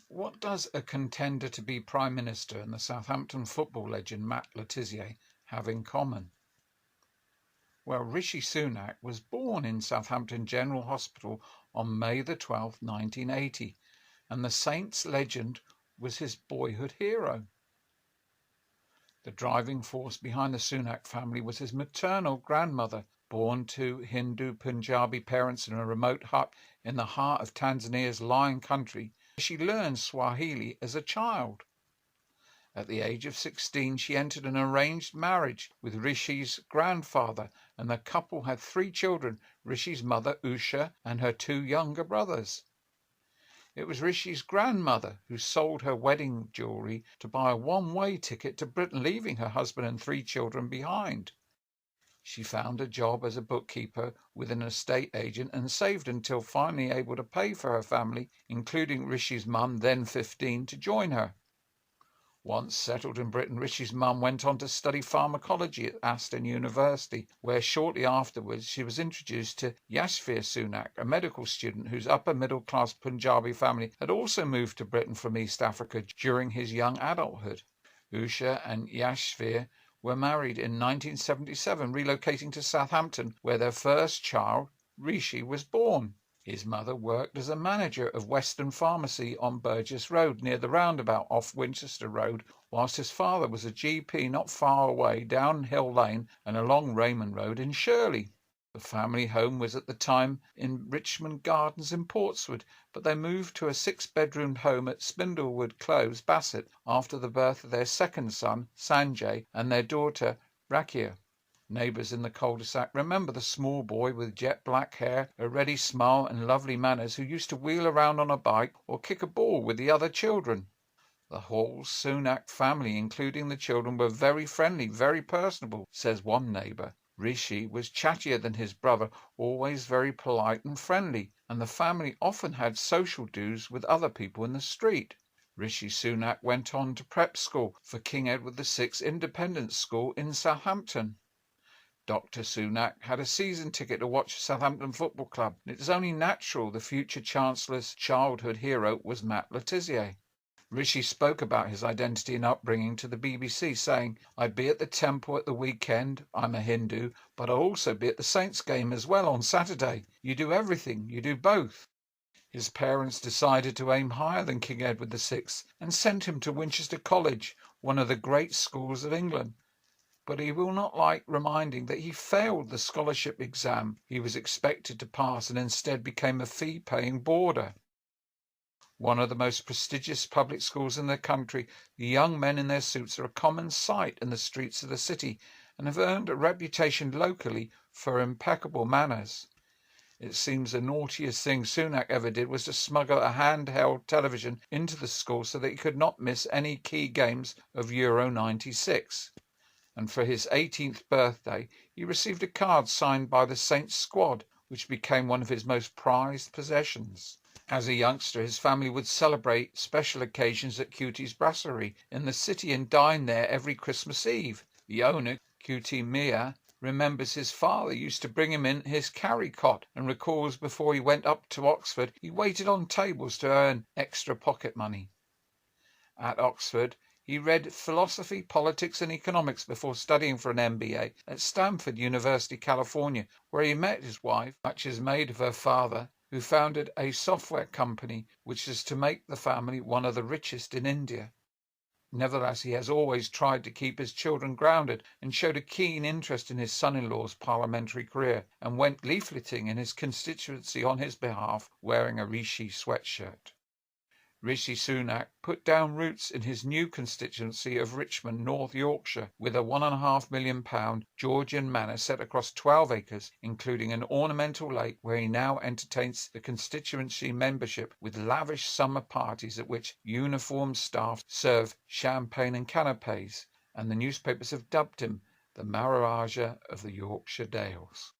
What does a contender to be Prime Minister and the Southampton football legend Matt Le Tissier have in common? Well, Rishi Sunak was born in Southampton General Hospital on May the 12th, 1980, and the Saints legend was his boyhood hero. The driving force behind the Sunak family was his maternal grandmother, born to Hindu Punjabi parents in a remote hut in the heart of Tanzania's lion country. She learned Swahili as a child. At the age of 16, she entered an arranged marriage with Rishi's grandfather, and the couple had 3 children, Rishi's mother, Usha, and her 2 younger brothers. It was Rishi's grandmother who sold her wedding jewellery to buy a one-way ticket to Britain, leaving her husband and 3 children behind. She found a job as a bookkeeper with an estate agent and saved until finally able to pay for her family, including Rishi's mum, then 15, to join her. Once settled in Britain, Rishi's mum went on to study pharmacology at Aston University, where shortly afterwards she was introduced to Yashvir Sunak, a medical student whose upper middle-class Punjabi family had also moved to Britain from East Africa during his young adulthood. Usha and Yashvir were married in 1977, relocating to Southampton, where their first child, Rishi, was born. His mother worked as a manager of Western Pharmacy on Burgess Rd near the roundabout off Winchester Road, whilst his father was a GP not far away down Hill Lane and along Raymond Road in Shirley. The family home was at the time in Richmond Gardens in Portswood, but they moved to a 6-bedroomed home at Spindlewood Close, Bassett, after the birth of their second son, Sanjay, and their daughter, Rakia. Neighbours in the cul-de-sac remember the small boy with jet black hair, a ready smile and lovely manners who used to wheel around on a bike or kick a ball with the other children. The whole Sunak family, including the children, were very friendly, very personable, says one neighbour. Rishi was chattier than his brother, always very polite and friendly, and the family often had social do's with other people in the street. Rishi Sunak went on to prep school for King Edward VI Independent School in Southampton. Dr. Sunak had a season ticket to watch Southampton Football Club, and it is only natural the future Chancellor's childhood hero was Matt Le Tissier. Rishi spoke about his identity and upbringing to the BBC, saying, "I'd be at the temple at the weekend, I'm a Hindu, but I'll also be at the Saints game as well on Saturday. You do everything, you do both." His parents decided to aim higher than King Edward VI and sent him to Winchester College, one of the great schools of England. But he will not like reminding that he failed the scholarship exam he was expected to pass and instead became a fee-paying boarder. One of the most prestigious public schools in the country, the young men in their suits are a common sight in the streets of the city and have earned a reputation locally for impeccable manners. It seems the naughtiest thing Sunak ever did was to smuggle a handheld television into the school so that he could not miss any key games of Euro 96. And for his 18th birthday, he received a card signed by the Saints squad, which became one of his most prized possessions. As a youngster, his family would celebrate special occasions at Cutie's Brasserie in the city and dine there every Christmas Eve. The owner, Cutie Mia, remembers his father used to bring him in his carry cot and recalls before he went up to Oxford, he waited on tables to earn extra pocket money. At Oxford, he read philosophy, politics and economics before studying for an MBA at Stanford University, California, where he met his wife, much as maid of her father, who founded a software company which is to make the family one of the richest in India. Nevertheless, he has always tried to keep his children grounded and showed a keen interest in his son-in-law's parliamentary career and went leafleting in his constituency on his behalf wearing a Rishi sweatshirt. Rishi Sunak put down roots in his new constituency of Richmond, North Yorkshire, with a £1.5 million Georgian manor set across 12 acres, including an ornamental lake where he now entertains the constituency membership with lavish summer parties at which uniformed staff serve champagne and canapes, and the newspapers have dubbed him the Maharaja of the Yorkshire Dales.